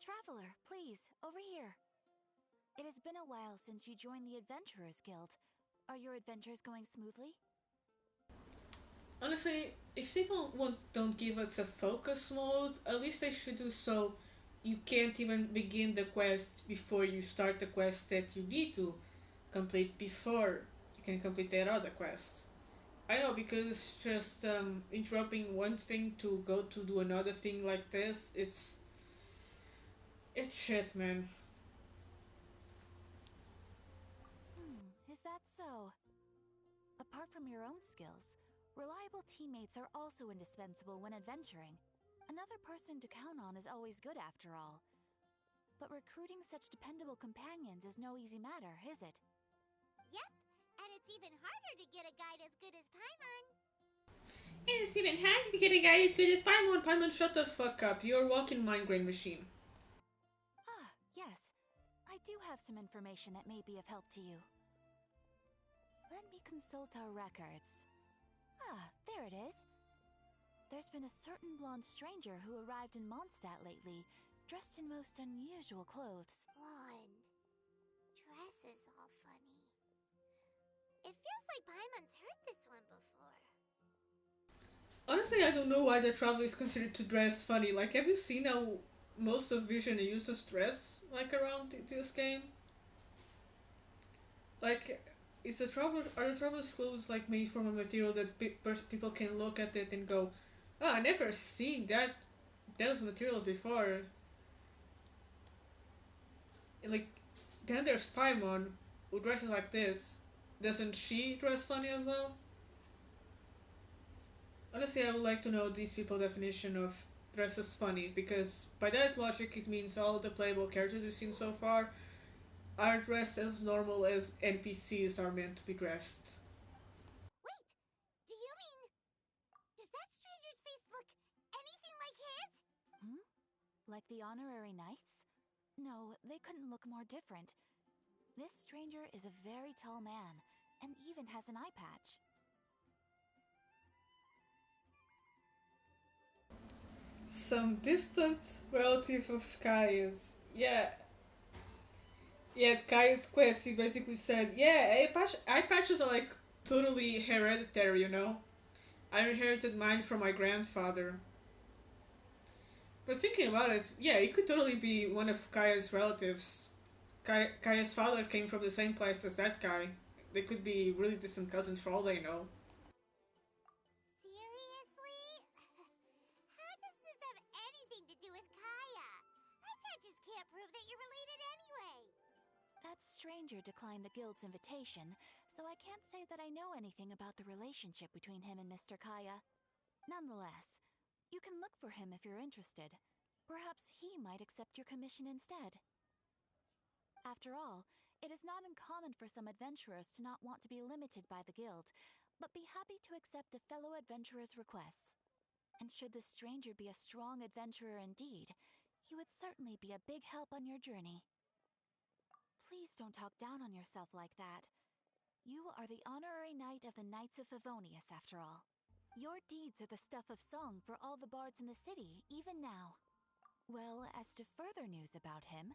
Traveler, please, over here. It has been a while since you joined the Adventurers Guild. Are your adventures going smoothly? Honestly, if they don't give us a focus mode, at least they should do so. You can't even begin the quest before you start the quest that you need to complete before you can complete that other quest. I know because just interrupting one thing to go to do another thing like this, it's shit, man. Is that so? Apart from your own skills, reliable teammates are also indispensable when adventuring. Another person to count on is always good after all. But recruiting such dependable companions is no easy matter, is it? Yep, and it's even harder to get a guide as good as Paimon. And it's even hard to get a guy as good as Paimon. Paimon, shut the fuck up. You're a walking mind grain machine. Ah, yes. I do have some information that may be of help to you. Let me consult our records. Ah, there it is. There's been a certain blonde stranger who arrived in Mondstadt lately, dressed in most unusual clothes. Blonde. Dress is all funny. It feels like Paimon's heard this one before. Honestly, I don't know why the traveler is considered to dress funny. Like, have you seen how most of Vision uses dress, like, around this game? Like, are the traveler's clothes, like, made from a material that people can look at it and go, oh, I never seen those materials before. And, like, then there's Paimon, who dresses like this. Doesn't she dress funny as well? Honestly, I would like to know these people's definition of dress as funny, because by that logic, it means all the playable characters we've seen so far are dressed as normal as NPCs are meant to be dressed. Wait, do you mean... Does that stranger's face look anything like his? Hmm? Like the honorary knights? No, they couldn't look more different. This stranger is a very tall man, and even has an eye patch. Some distant relative of Kai's. Yeah, yeah, Kai's quest, he basically said, yeah, eye patches are like totally hereditary, you know? I inherited mine from my grandfather. But thinking about it, yeah, it could totally be one of Kaya's relatives. Kaya's father came from the same place as that guy. They could be really distant cousins for all they know. Seriously? How does this have anything to do with Kaya? Eye patches can't prove that you're related anyway. That stranger declined the guild's invitation, so I can't say that I know anything about the relationship between him and Mr. Kaya. Nonetheless, you can look for him if you're interested. Perhaps he might accept your commission instead. After all, it is not uncommon for some adventurers to not want to be limited by the guild, but be happy to accept a fellow adventurer's requests. And should this stranger be a strong adventurer indeed, he would certainly be a big help on your journey. Please don't talk down on yourself like that. You are the honorary knight of the Knights of Favonius, after all. Your deeds are the stuff of song for all the bards in the city, even now. Well, as to further news about him,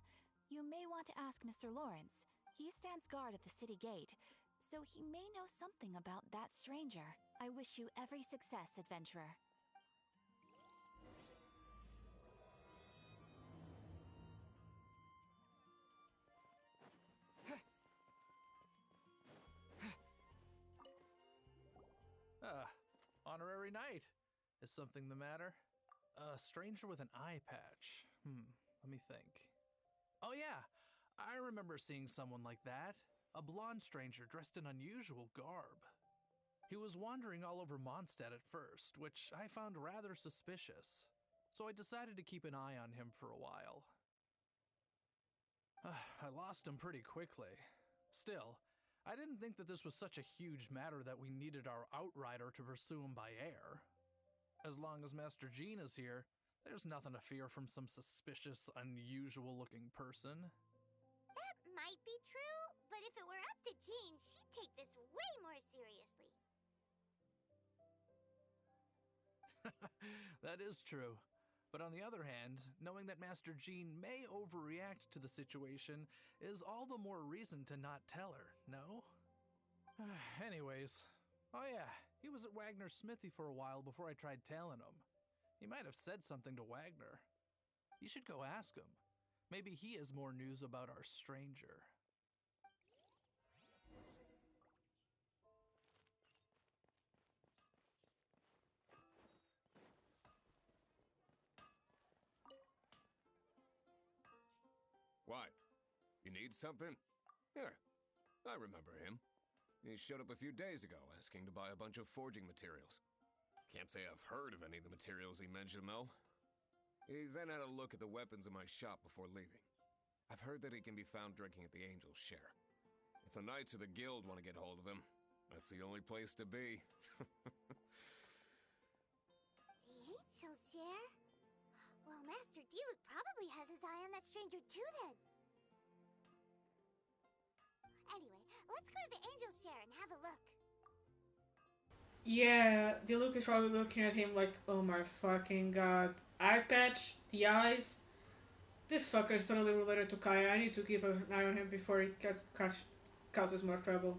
you may want to ask Mr. Lawrence. He stands guard at the city gate, so he may know something about that stranger. I wish you every success, adventurer. Ah, honorary knight. Is something the matter? A stranger with an eye patch. Let me think. Oh yeah, I remember seeing someone like that. A blonde stranger dressed in unusual garb. He was wandering all over Mondstadt at first, which I found rather suspicious. So I decided to keep an eye on him for a while. I lost him pretty quickly. Still, I didn't think that this was such a huge matter that we needed our outrider to pursue him by air. As long as Master Jean is here, there's nothing to fear from some suspicious, unusual-looking person. That might be true, but if it were up to Jean, she'd take this way more seriously. That is true. But on the other hand, knowing that Master Jean may overreact to the situation is all the more reason to not tell her, no? Anyways, oh yeah, he was at Wagner's smithy for a while before I tried tailing him. He might have said something to Wagner. You should go ask him. Maybe he has more news about our stranger. What? You need something? Here, I remember him. He showed up a few days ago asking to buy a bunch of forging materials. Can't say I've heard of any of the materials he mentioned, though. He then had a look at the weapons in my shop before leaving. I've heard that he can be found drinking at the Angel's Share. If the Knights of the Guild want to get hold of him, that's the only place to be. The Angel Share? Well, Master Diluc probably has his eye on that stranger too, then. Anyway, let's go to the Angel Share and have a look. Yeah, the Luke is probably looking at him like, oh my fucking god. Eye patch, the eyes. This fucker is totally related to Kaya. I need to keep an eye on him before he causes more trouble.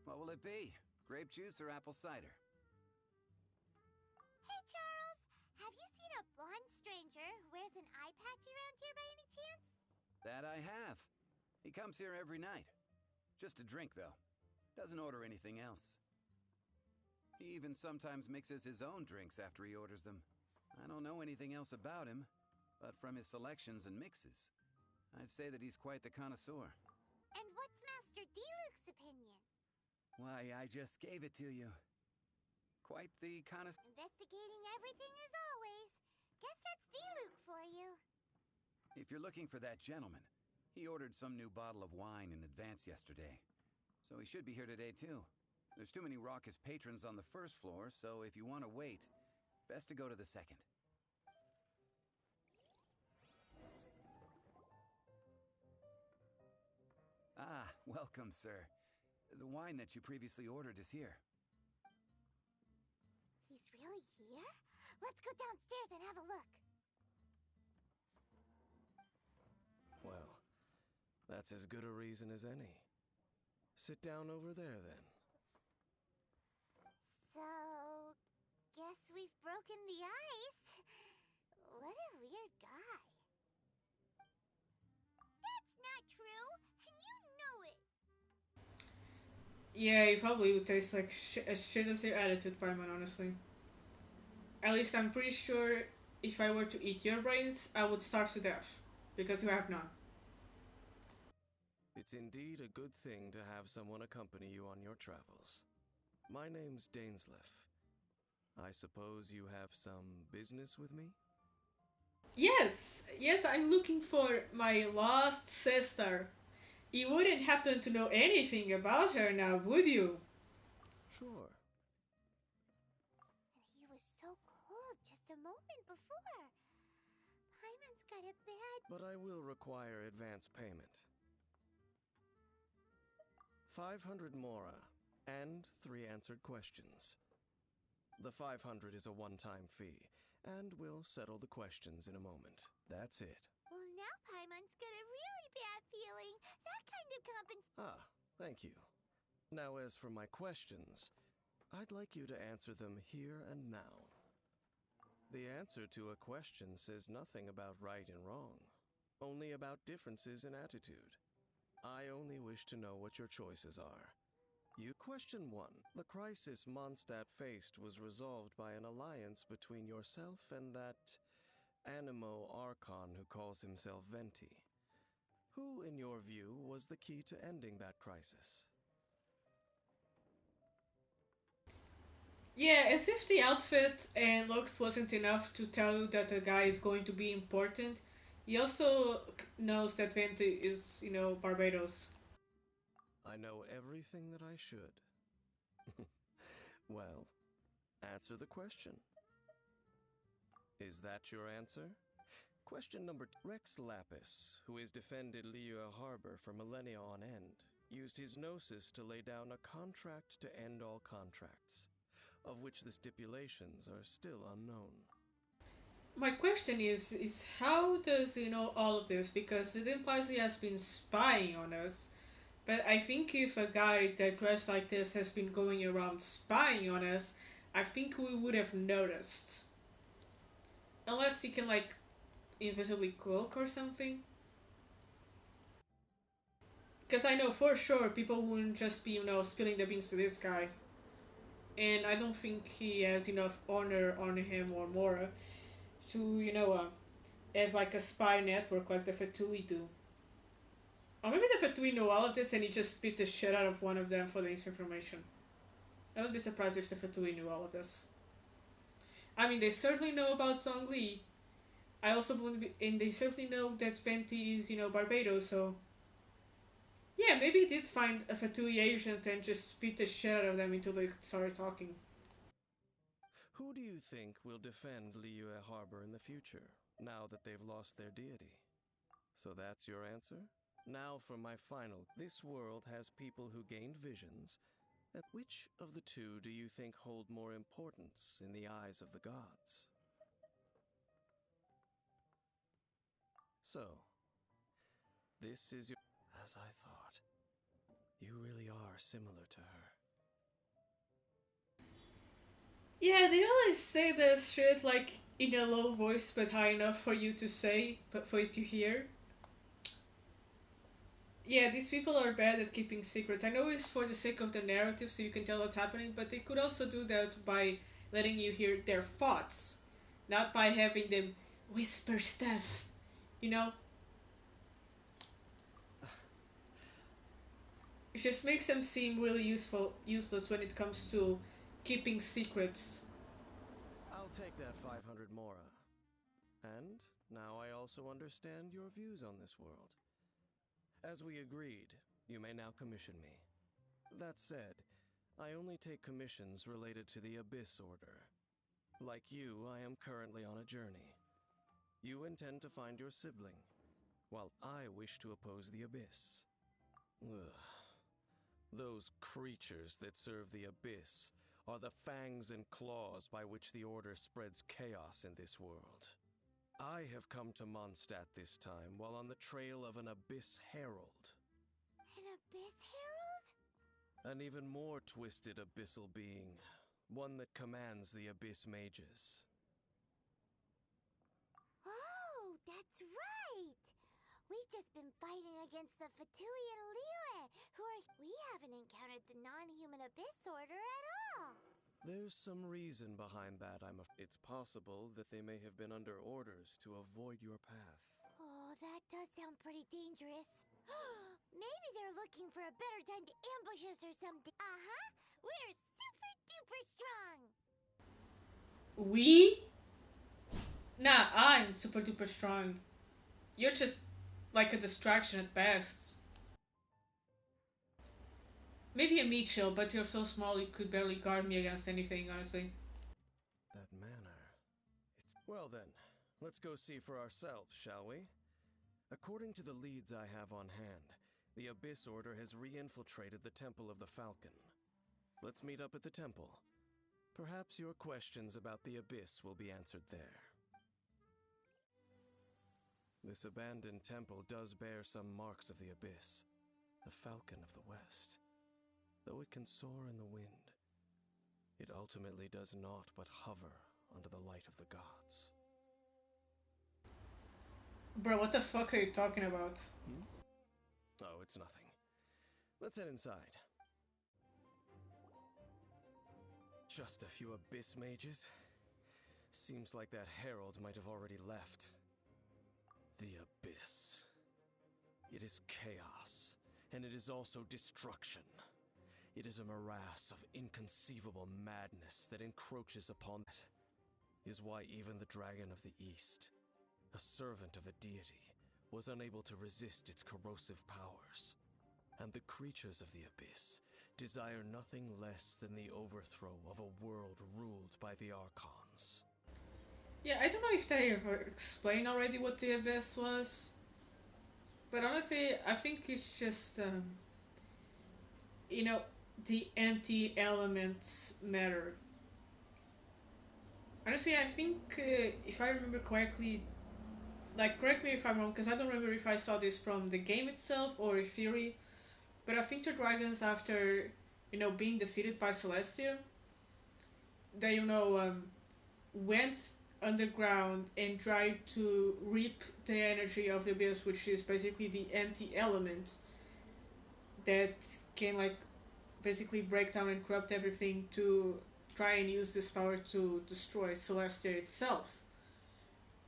What will it be? Grape juice or apple cider? Hey, Charles! Have you seen a blonde stranger who wears an eye patch around here by any chance? That I have. He comes here every night. Just a drink, though. Doesn't order anything else. He even sometimes mixes his own drinks after he orders them. I don't know anything else about him, but from his selections and mixes, I'd say that he's quite the connoisseur. And what's Master Diluc's opinion? Why, I just gave it to you. Quite the connoisseur. Investigating everything as always. Guess that's Diluc for you. If you're looking for that gentleman, he ordered some new bottle of wine in advance yesterday. So he should be here today, too. There's too many raucous patrons on the first floor, so if you want to wait, best to go to the second. Ah, welcome, sir. The wine that you previously ordered is here. He's really here? Let's go downstairs and have a look. Well, that's as good a reason as any. Sit down over there, then. So, guess we've broken the ice. What a weird guy. That's not true, and you know it. Yeah, he probably would taste like as shit as your attitude, Paimon, honestly. At least I'm pretty sure if I were to eat your brains, I would starve to death. Because you have none. It's indeed a good thing to have someone accompany you on your travels. My name's Dainsleif. I suppose you have some business with me? Yes, I'm looking for my lost sister. You wouldn't happen to know anything about her now, would you? Sure. And he was so cold just a moment before. Paimon's got a bad... But I will require advance payment. 500 mora, and 3 answered questions. The 500 is a one-time fee, and we'll settle the questions in a moment. That's it. Well, now Paimon's got a really bad feeling. That kind of Ah, thank you. Now, as for my questions, I'd like you to answer them here and now. The answer to a question says nothing about right and wrong, only about differences in attitude. I only wish to know what your choices are. Question 1. The crisis Mondstadt faced was resolved by an alliance between yourself and that Animo Archon who calls himself Venti. Who, in your view, was the key to ending that crisis? Yeah, as if the outfit and looks wasn't enough to tell you that the guy is going to be important, he also knows that Venti is, Barbados. I know everything that I should. Well, answer the question. Is that your answer? Question number 2. Rex Lapis, who has defended Liyue Harbor for millennia on end, used his gnosis to lay down a contract to end all contracts. of which the stipulations are still unknown. My question is how does he know all of this? Because it implies he has been spying on us. But I think if a guy that dressed like this has been going around spying on us, I think we would have noticed. Unless he can, like, invisibly cloak or something. Because I know for sure people wouldn't just be, spilling the beans to this guy. And I don't think he has enough honor on him or more to, have like a spy network like the Fatui do. Or maybe the Fatui know all of this and he just beat the shit out of one of them for this information. I would be surprised if the Fatui knew all of this. I mean, they certainly know about Zhongli. I also wouldn't be, and they certainly know that Venti is, Barbados, so yeah, maybe he did find a Fatui agent and just beat the shit out of them until they started talking. Who do you think will defend Liyue Harbor in the future, now that they've lost their deity? So that's your answer? Now for my final. This world has people who gained visions. Which of the two do you think hold more importance in the eyes of the gods? So, this is your... As I thought. You really are similar to her. Yeah, they always say this shit like in a low voice but high enough for you to say, but for you to hear. Yeah, these people are bad at keeping secrets. I know it's for the sake of the narrative so you can tell what's happening, but they could also do that by letting you hear their thoughts, not by having them whisper stuff, you know? It just makes them seem really useless when it comes to keeping secrets. I'll take that 500 mora. And now I also understand your views on this world. As we agreed, you may now commission me. That said, I only take commissions related to the Abyss Order. Like you, I am currently on a journey. You intend to find your sibling, while I wish to oppose the Abyss. Ugh. Those creatures that serve the Abyss are the fangs and claws by which the Order spreads chaos in this world. I have come to Mondstadt this time while on the trail of an Abyss Herald. An Abyss Herald? An even more twisted abyssal being, one that commands the Abyss Mages. Oh, that's right! We've just been fighting against the Fatui and Liyue, who are... We haven't encountered the non-human Abyss Order at all! There's some reason behind that, It's possible that they may have been under orders to avoid your path. Oh, that does sound pretty dangerous. Maybe they're looking for a better time to ambush us or something. Uh-huh! We're super duper strong! We? Nah, I'm super duper strong. You're just like a distraction at best. Maybe a meat shield, but you're so small you could barely guard me against anything, honestly. That manner. Well then, let's go see for ourselves, shall we? According to the leads I have on hand, the Abyss Order has re-infiltrated the Temple of the Falcon. Let's meet up at the temple. Perhaps your questions about the Abyss will be answered there. This abandoned temple does bear some marks of the Abyss, the Falcon of the West. Though it can soar in the wind, it ultimately does naught but hover under the light of the gods. Bro, what the fuck are you talking about? Oh, it's nothing. Let's head inside. Just a few Abyss Mages? Seems like that Herald might have already left. The Abyss. It is chaos, and it is also destruction. It is a morass of inconceivable madness that encroaches upon that. Is why even the Dragon of the East, a servant of a deity, was unable to resist its corrosive powers. And the creatures of the Abyss desire nothing less than the overthrow of a world ruled by the Archons. Yeah, I don't know if they ever explained already what the Abyss was. But honestly, I think it's just, you know, the anti-elements matter. Honestly, I think if I remember correctly, like correct me if I'm wrong, because I don't remember if I saw this from the game itself or a theory. But I think the dragons, after being defeated by Celestia, they went underground and tried to reap the energy of the abyss, which is basically the anti-element that can like basically break down and corrupt everything to try and use this power to destroy Celestia itself.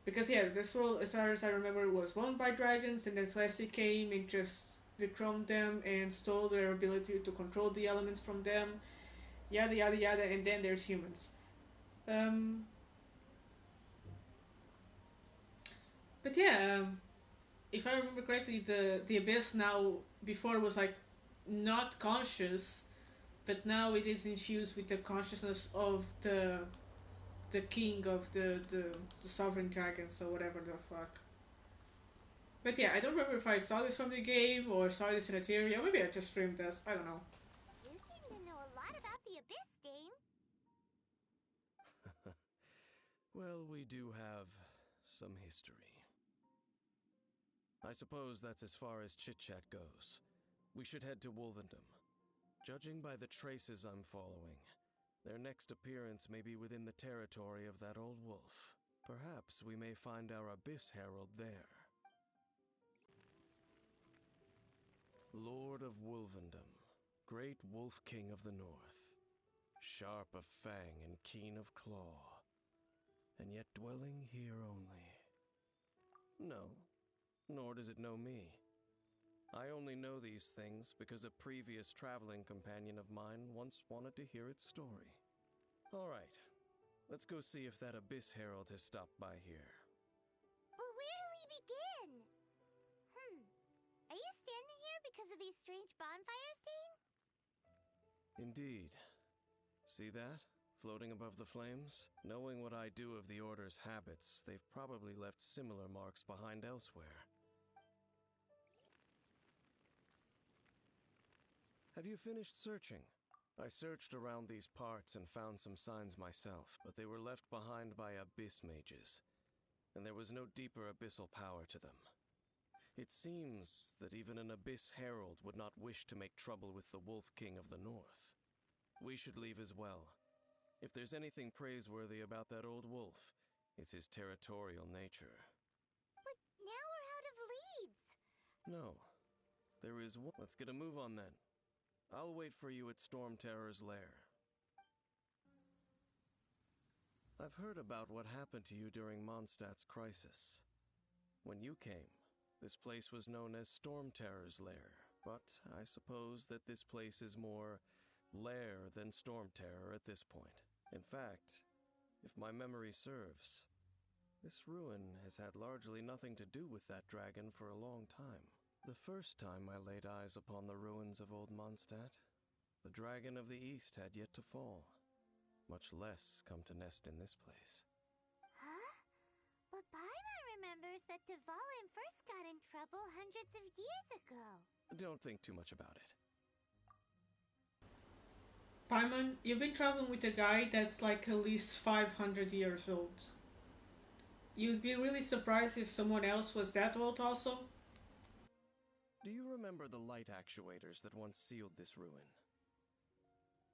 Because yeah, this world, as far as I remember, was owned by dragons, and then Celestia came and just dethroned them and stole their ability to control the elements from them. Yada yada yada, and then there's humans. Um, but yeah, if I remember correctly, the abyss now before was like not conscious, but now it is infused with the consciousness of the king of the sovereign dragons or whatever the fuck. But yeah, I don't remember if I saw this from the game or saw this in a theory, or maybe I just streamed this. I don't know. You seem to know a lot about the Abyss, Dane. Well, we do have some history. I suppose that's as far as chit-chat goes. We should head to Wolvendom. Judging by the traces I'm following, their next appearance may be within the territory of that old wolf. Perhaps we may find our Abyss Herald there. Lord of Wolvendom, great Wolf King of the North, sharp of fang and keen of claw, and yet dwelling here only. No, nor does it know me. I only know these things because a previous traveling companion of mine once wanted to hear its story. All right, let's go see if that Abyss Herald has stopped by here. But where do we begin? Are you standing here because of these strange bonfires, Dane? Indeed. See that? Floating above the flames? Knowing what I do of the Order's habits, they've probably left similar marks behind elsewhere. Have you finished searching? I searched around these parts and found some signs myself, but they were left behind by Abyss mages, and there was no deeper abyssal power to them. It seems that even an Abyss Herald would not wish to make trouble with the Wolf King of the North. We should leave as well. If there's anything praiseworthy about that old wolf, it's his territorial nature. But now we're out of leads. No, there is one. Let's get a move on then. I'll wait for you at Storm Terror's lair. I've heard about what happened to you during Mondstadt's crisis. When you came, this place was known as Storm Terror's lair, but I suppose that this place is more lair than Storm Terror at this point. In fact, if my memory serves, this ruin has had largely nothing to do with that dragon for a long time. The first time I laid eyes upon the ruins of old Mondstadt, the dragon of the East had yet to fall, much less come to nest in this place. Huh? But Paimon remembers that Dvalin first got in trouble hundreds of years ago. Don't think too much about it. Paimon, you've been traveling with a guy that's like at least 500 years old. You'd be really surprised if someone else was that old also. Do you remember the light actuators that once sealed this ruin?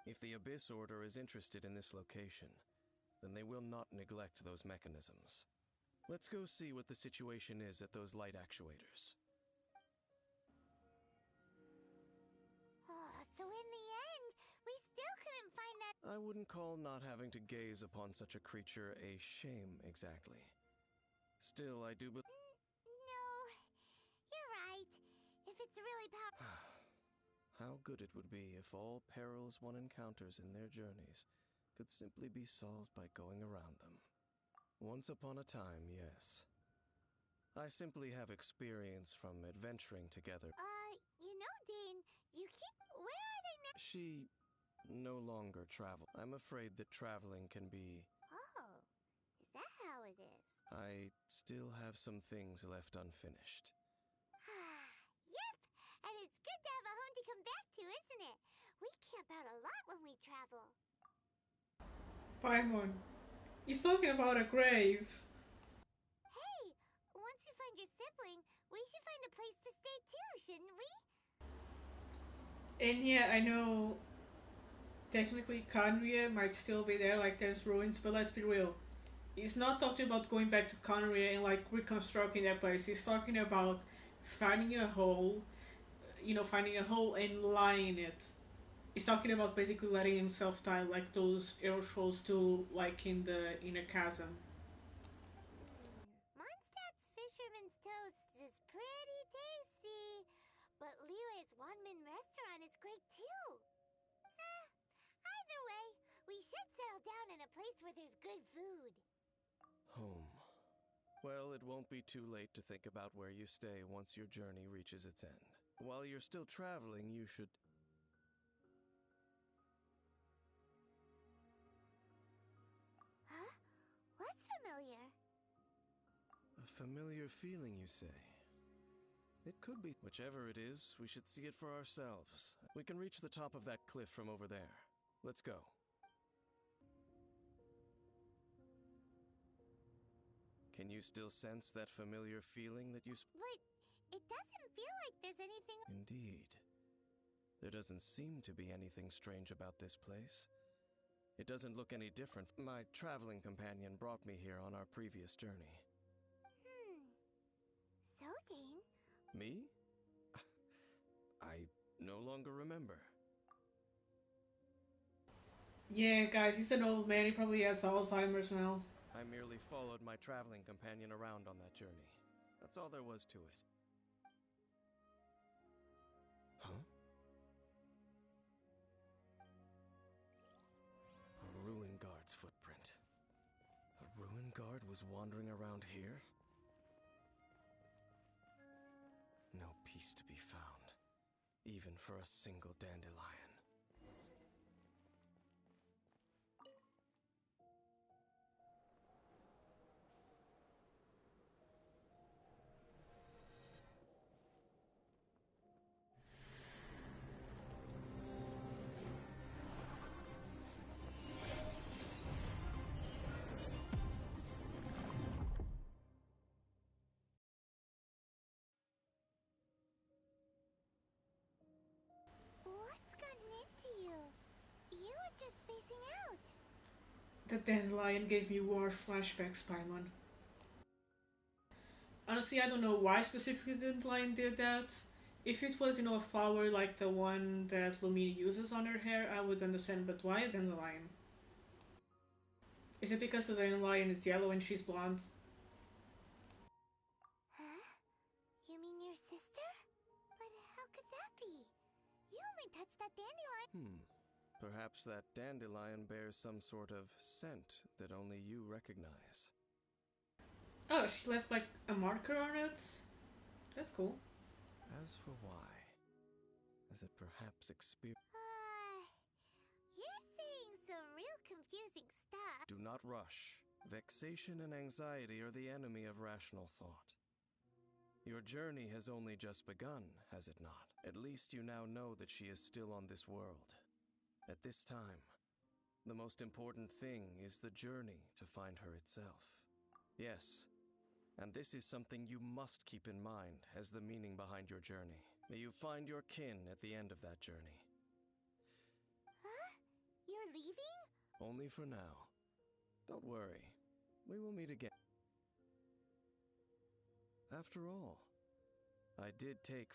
If the Abyss Order is interested in this location, then they will not neglect those mechanisms. Let's go see what the situation is at those light actuators. So in the end, we still couldn't find that. I wouldn't call not having to gaze upon such a creature a shame exactly. Still, I do believe. No, you're right. If it's really powerful. How good it would be if all perils one encounters in their journeys could simply be solved by going around them. Once upon a time, yes. I simply have experience from adventuring together. Dane, you keep. Where are they now? She no longer travel. I'm afraid that traveling can be. Oh, is that how it is? I still have some things left unfinished. Yep, and it's good to have a home to come back to, isn't it? We camp out a lot when we travel. Paimon, He's talking about a grave. Hey, once you find your sibling, we should find a place to stay too, shouldn't we? And yeah, I know technically Conria might still be there, like there's ruins, but let's be real. He's not talking about going back to Conria and like reconstructing that place. He's talking about finding a hole, finding a hole and lying in it. He's talking about basically letting himself die, like those arrow trolls do, like in a chasm. Mondstadt's Fisherman's Toast is pretty tasty, but Liyue's Wanmin restaurant is great too. Either way, we should settle down in a place where there's good food. Home. Well, it won't be too late to think about where you stay once your journey reaches its end. While you're still traveling, you should... Huh? What's familiar? A familiar feeling, you say? It could be. Whichever it is, we should see it for ourselves. We can reach the top of that cliff from over there. Let's go. Can you still sense that familiar feeling that you... But it doesn't feel like there's anything... Indeed. There doesn't seem to be anything strange about this place. It doesn't look any different. My traveling companion brought me here on our previous journey. So, Dane? Me? I no longer remember. Yeah, guys, he's an old man. He probably has Alzheimer's now. I merely followed my traveling companion around on that journey. That's all there was to it. Huh? A ruin guard's footprint. A ruin guard was wandering around here? No peace to be found, even for a single dandelion. What's gotten into you? You were just spacing out. The dandelion gave me war flashbacks, Paimon. Honestly, I don't know why specifically the dandelion did that. If it was, a flower like the one that Lumine uses on her hair, I would understand, but why a dandelion? Is it because the dandelion is yellow and she's blonde? Huh? You mean your sister? But how could that be? You only touched that dandelion. Perhaps that dandelion bears some sort of scent that only you recognize. Oh, she left like a marker on it? That's cool. As for why, has it perhaps experienced... You're saying some real confusing stuff. Do not rush. Vexation and anxiety are the enemy of rational thought. Your journey has only just begun, has it not? At least you now know that she is still on this world. At this time, the most important thing is the journey to find her itself. Yes, and this is something you must keep in mind as the meaning behind your journey. May you find your kin at the end of that journey. Huh? You're leaving? Only for now. Don't worry, we will meet again. After all, I did take...